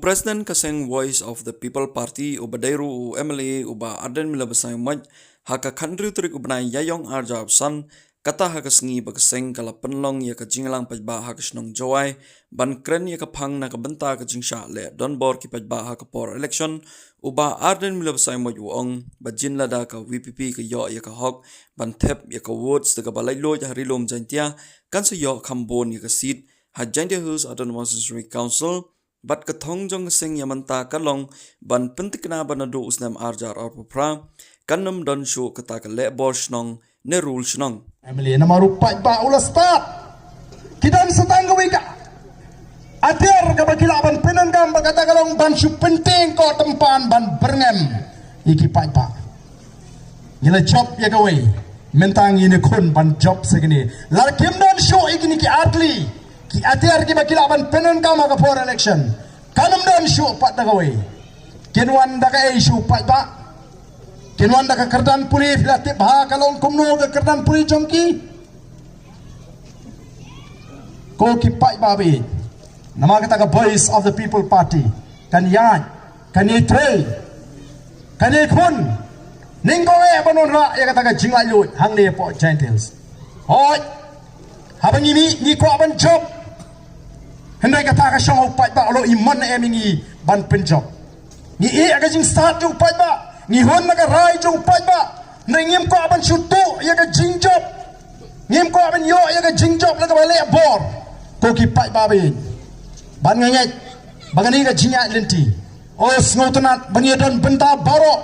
President kaseng Voice of the People Party uba Dairu MLA uba Aden Mila Basay Maj haka country trik ubnay Yayong Arjab San kata haka sengi bakaseng kala penlong ya ka jinglang pajba haka snong jawai ban kren ya ka phang na ka benta ka jingsha le don bor ki pajba haka por election uba Aden Mila Basay Maj uong bajin lada ka VPP ka yo ya ka hok ban thep ya ka votes ka balay lo ya harilom jantia kan sa yo khambon ya ka seat ha jantia Hills Autonomous Council bat kathong jong sing yamanta kalong ban pentikna banado usnam arjar arpra kanam don show kata ka le borshnong ne rule shnong Emily namaru pa ula start kidan setanggawi ka ader ka bakilaban penan gam kata kalong ban shu penting ko tempan ban berngem iki pa ngila job ya gawe mentang ini kun ban job segini lar kim don show iki ki atli ki ater ki bakilaban penan gam ka for election kanam don show pat dagawe kinwan daga show pat ba kinwan daga kerdan puli filatip ha kalong kumno ke kerdan puli jongki ko ki pat babi nama kata ka Voice of the People Party kan yan kan itre kan ikun ningko banon ra ya kata ka jingla lut hang ne po gentles hoi habang ni ko aban job hendak kata ka syong upat ba lo iman emingi ban penjob ni aga jing start upat ba ni hon na ka rai jo upat ba na ngim ko aban syutu ya ka jing job ngim ko aban yo ya ka jing job la ka bale bor ko ki pat ba be ban ngait bagani ka jinya lenti o sngotunat bangedon benta baro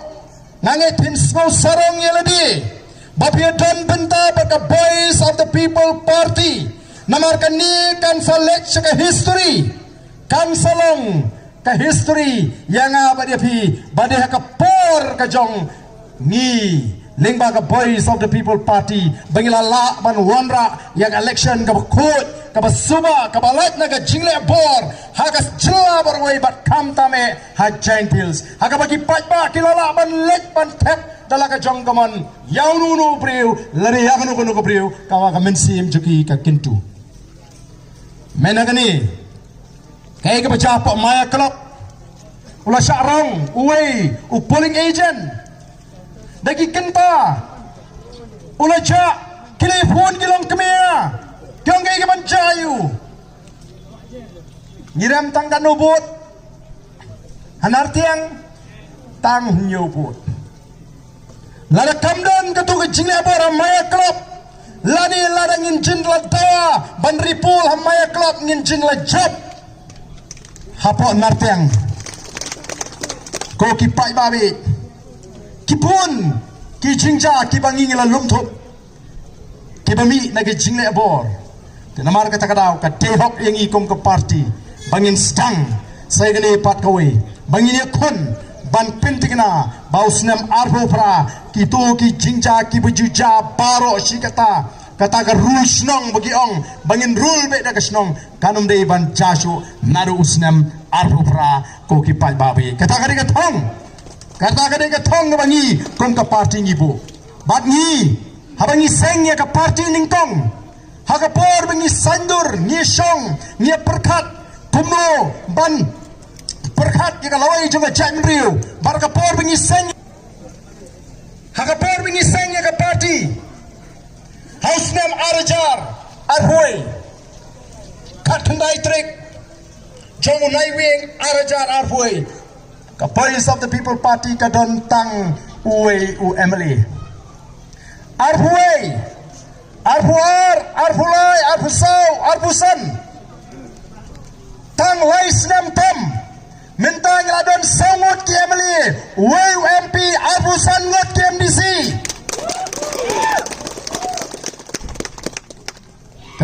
nganget hin sngo sarong yeladi bapiedon benta ba ka Voice of the People Party namarkan ni kan select ke history kan salong ke history yang apa dia pi badai ka por ka jong ni lingba ka Voice of the People Party bangila la ban wanra yang election ka kut ka basuba ka balat na ka jingle bor ha ka jela barway bat kam tame ha gentles ha ka bagi patba kilala ban let ban tap dala ka jong gaman yaunu no priu lari yaknu ko no priu kawa ka mensim juki ka kintu menagani kaya ka baca pak maya club ula syarong uwe u polling agent dagi kenta ula ja telepon kilong kemia kyong kaya ka bancayu nyiram tang danubut hanartiang tang nyubut lada kamdan ketuga jingli abora maya club lani lada nginjin la dawa ban ripul hamaya club nginjin la job hapo nartiang ko kipai babi kipun ki jingja ki bangi la lumthup ki bami nagi jingle abor tenamar kata kadau ka tehok yang ikom ke party bangin stang saya gani pat kawe bangin yakun ban pentingna bausnam arbo pra kitu ki jingja ki bujuja baro sikata kata ka rule snong bagi ong bangin rule be da snong kanum de ban jasu naru usnam arbo pra ko ki pai babi kata ka thong bangi kom ka party ngibu bat ngi habangi seng ya ka party ningtong haga por bangi sandur ni song ni perkat kumno ban perkat ya lawai juga jam riu bar ka por bangi seng haga por bangi seng ya ka party house name arajar arhoi katundai trek jomo naiwing arajar arhoi ka Voice of the People Party ka don tang uwe u Emily arhoi arhuar arhulai arhusau arhusan tang lais nam tam mentang ladon sangut ki Emily WMP arhusan ngot ki MDC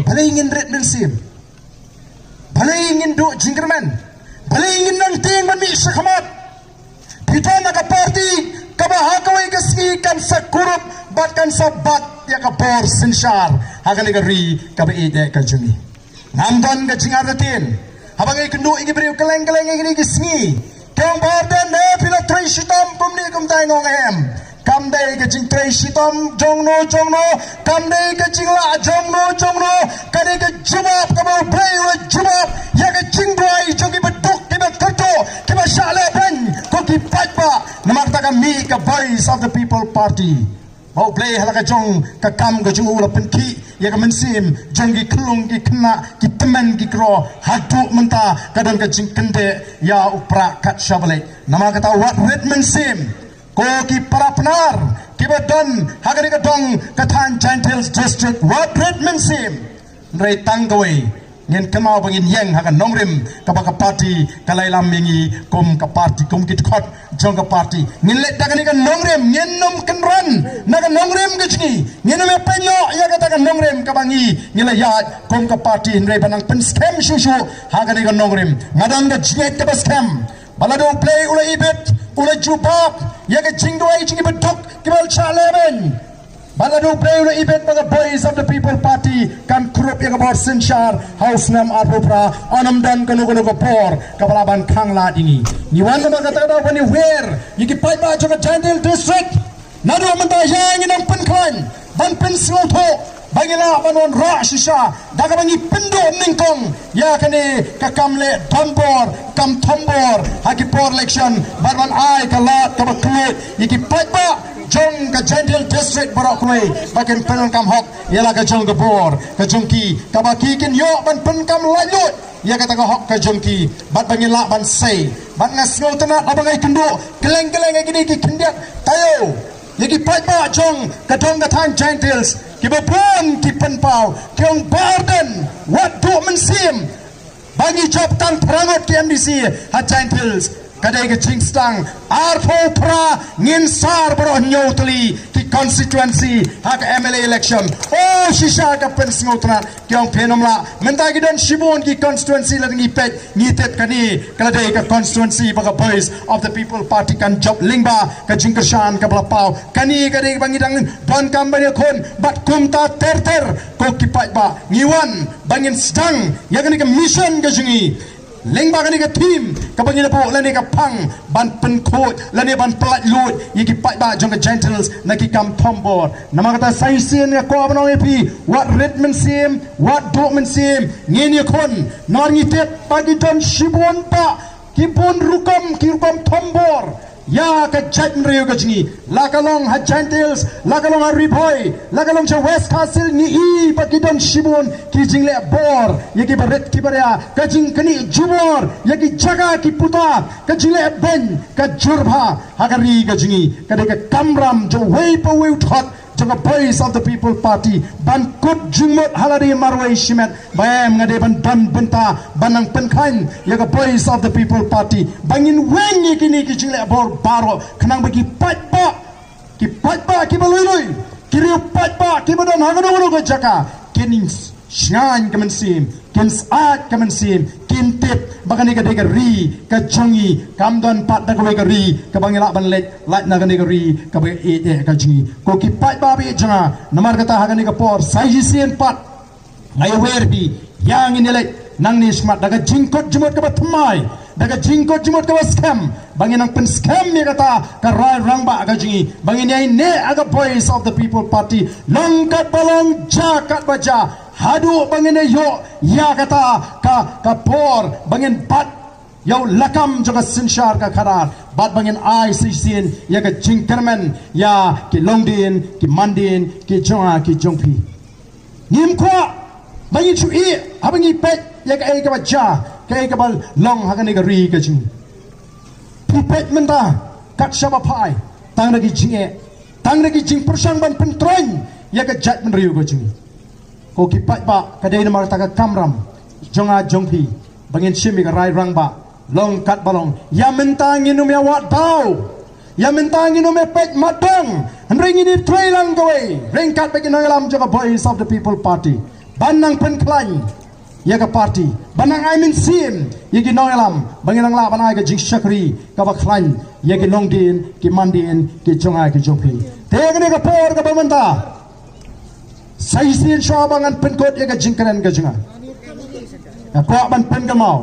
balik ingin red mensim balik ingin duk jingkerman balik ingin nangting mami syakhamat kita nak party kabahagaway kasgi kan sakurup bat kan sabat ya ka bor sinsyar hagan negeri kabaide ka jumi ngamdan ka jingaratin habang ikendu igi beriu keleng-keleng igi gisngi kong barden ne pila tray shitam kumni kumtai ngonghem kamdai ke jing tray shitam jongno kamdai ke jingla jongno kade ke jumap kabau blay wa jumap ya ke jingbroi jogi beduk tiba kerto ni ka voice of the people party bau play halaka jong ka kam ka jung ula penki ya ka mensim jong gi klung gi kena gi temen gi kro hatu menta kadang ka jing kende ya upra kat shabale nama kata what red mensim ko ki para penar ki badon hagari ka dong kathan Gentiles district what red mensim rei tanggawai ngin kemau bangin yang hakan nongrim kabaka party kalailam mingi kom ka party kom kit khot jong ka party ngin let dagani kan nongrim ngin nom kenran naga nongrim gechni ngin me penyo ya kata kan nongrim kabangi ngila ya kom ka party nre banang pen scam shushu hagani kan nongrim ngadang ga jnet ka scam balado play ula ibet ula jubab ya ga jingdoi jingi bedok kibal chalemen balado play ula ibet baga boys of the people party kan krup ya kabor sinshar house nam arpopra anam dan kanu ko por kapalaban khangla dingi ni wan ma kata da bani where yiki pai ba joka Gentile district nado menta yang inam penklan ban pensloto bangila banon ra shisha daga bangi pendo ningkong ya kane kakamle tombor kam tombor haki por election barban ai kalat kabaklet yiki pai ba jong ka Gentile district barok koi bakin penang kam hok ialah ka jong gabor ka jongki ka baki kin yo ban pen kam lalut ya kata ka hok ka jongki bat bangin la ban sei bat ngasngau tenat abangai kendo keleng-keleng gini ki kendiat tayo yaki pai ba jong ka dong ka than Gentiles ki bapon ki penpau ki ong barden what do mensim bagi job tang perangot ki MDC ha Gentiles kadai ke jingstang arpo pra ngin sar bro nyotli ki constituency hak MLA election oh shisha ka pensngotna kyong phenomla menta gi don shibon ki constituency la ngi pet ngi tet kani kadai ka constituency baga boys of the people party kan job lingba ka jingkershan ka blapau kani kadai bangi dang don kambane khon bat kumta terter ko ki pai ba ngiwan bangin stang ya kani ka mission ka jingi lengba kani ka team kabangin po lani ka pang ban penkot lani ban pelat lut yiki pai ba jong ka Gentiles naki kam tombor nama kata saisen ya ko abanong epi what redman sim what domen sim ngeni kon nor ngitet pagi don shibon pa kipon rukam kirukam tombor ya ka jat mreu ka jingi lakalong ha Gentiles lakalong ha riboy lakalong cha West Castle ni i pakidon shibon ki jingle bor yaki baret ki baria ka jing kani jubor yaki jaga ki puta ka jingle ben ka jurba hagari ka jingi ka de ka kamram jo wei pa wei thot jong boys of the people party ban kut jungmot halari marwai shimet bayam ngade ban dan benta banang penkhain ya ka boys of the people party bangin wengi kini ki jingle bor baro khnang bagi pat ba ki baloi kiri pat ba ki badan hagano ko jaka kenin shan kamen sim ken saat kamen sim kin tip bagani ka degari ka jongi kamdon pat da ka ri ka bangila ban let na ka degari ka ba e ka jingi ko ki pat ba bi janga namar kata hagani ka por saijisien pat ngai wer bi yang inile nang ni smart daga jingkot jumot ka batmai daga jingkot jumot ka scam bangin ang pen scam ni kata ka rangba ka jingi bangin ai ne aga boys of the people party longkat balong jakat baja hadu bangin yo ya kata ka por bangin bat yo lakam juga sinshar ka karar bat bangin ai sisin ya ka jingkerman ya ki longdin ki mandin ki jonga ki jongpi nim kwa bangin chui abangi pet ya ka ai ka baja ka ai ka bal long hagani ka ri ka jing pipet menta kat shaba pai tang lagi jing persang ban pentroin ya ka jat men riu ka jing ko ki pat ba kadai na marta ka kamram jonga jongpi bangin shimi ka rai rang ba long kat balong ya mentang inum ya wat dau ya mentang inum ya pet matong ring ini trailang gawai ring kat bagi nangalam joka boys of the people party banang penklain ya ka party banang I mean sim ya ki nangalam bangin nang la banai ka jing shakri ka baklain ya ki longdin ki mandin ki jonga ki jongpi tegane ka por ka bamanta saisian syabangan penkot ya ka jingkeren ka jinga ya ko ban pen ka mau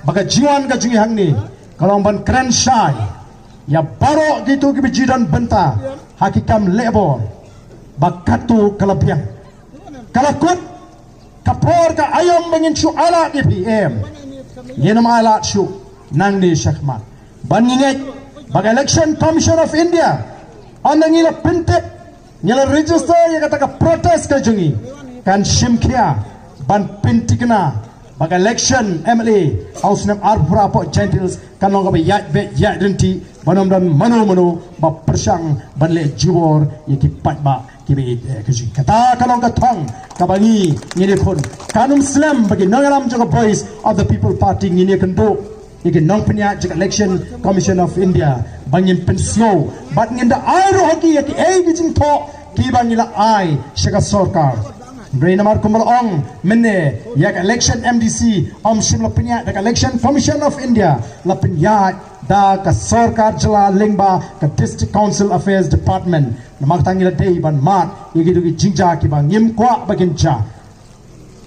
baga jiwan ka jingi hangni kalau ban keren syai ya baro gitu ki bijidan benta hakikam lebor bakatu kalapiang kalakut kapor ka ayam bangin syu alat di PM yenam alat syu nang ni syakmat ban nginget Bagi Election Commission of India, anda ngila pintek, ngila register yang kata protes ke jungi, kan simkia, ban pintikna, bagi election MLA, ausnam arbra po gentils, kan long kabe yat renti, banom dan mano ba persang ban le jiwor yaki patba kibe kejung. Kata kalong katong kabangi ngini pun kanum slam bagi nangalam jaga voice of the People Party ngini kendo. Iki nong penya jika Election Commission of India bangin pensio bat nginda airo haki yaki gijing to ki bangila ai shaka sorkar brain amar kumal ong menne yak election MDC shimla penya dak Election Commission of India la penya da ka sorkar jala lingba ka District Council Affairs Department namak tangila dei ban mat yaki dugi jingja ki bangim kwa bagincha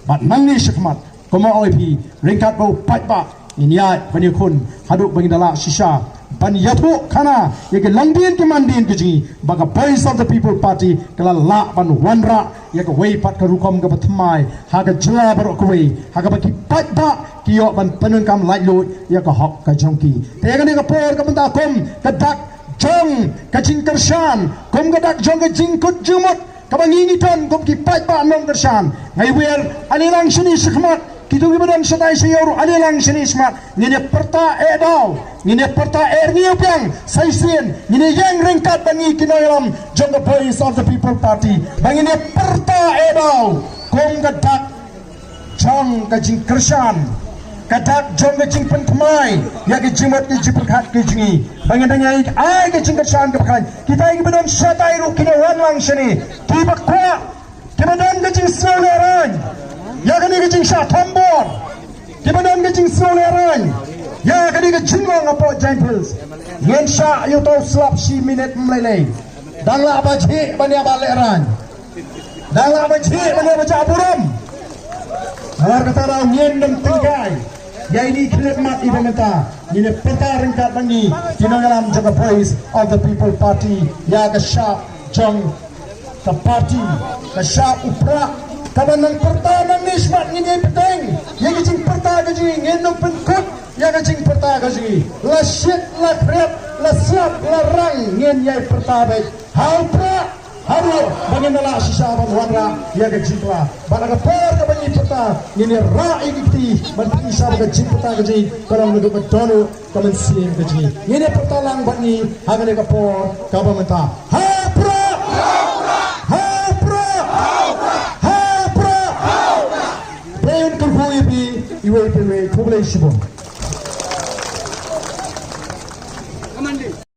bat nangni shikmat kuma OIP ringkat bau patba inya panyukun haduk bagi dalak shisha ban yatu kana yake langdien ke mandien ke jingi baga voice of the People Party kala la ban wanra yake wei pat ka rukom ka patmai haga jela barok wei haga baki patba kiyo ban penengkam lailo yake hok ka jongki tega ni ka por ka benda kom ka dak jong ka jing kershan kom ka dak jong ka jing kut jumut ka bangingi ton kom ki patba nong kershan ngai wer anilang shini shikmat Kitu gibadan satay sa yoro alilang sinismat ngine perta edaw ngine perta niupang saisien ngine yang ringkat bangi kinoyam jong the voice of the People Party bangine perta edaw kong gadak jong kajing kersan kadak jong kajing pentmai ya kajimot kajipelkat kajingi bangine ngai ai kajing kersan kapakan kita gibadan satay ro kinowan lang sini tiba kwa gibadan kajing soleran ya kani kecing sah tombor kibadan kecing soleran ya kani kecing ngapo gentles yen sah you tahu slap si minute melelei dan la baji bani abaleran dan la baji bani baca buram alar kata raw yen dem tingkai ya ini khidmat ibamenta ini peta ringkat bani tinangalam jaga voice of the People Party ya ka sah jong ka party ka sah upra kabanang pertama nismat ngini peteng yang kecing perta kecing ngendong penkut yang kecing perta kecing la shit la krep la slap la rang ngen yai perta baik hau pra haru bangin dala sisa ban wanra yang kecing la banaga per ka bangi perta ngini ra igiti ban isa ba kecing perta kecing kalau nuduk dono kamen sim kecing ngini perta lang bangi hagane ka por ka bamenta ha pra iwe kubule shibon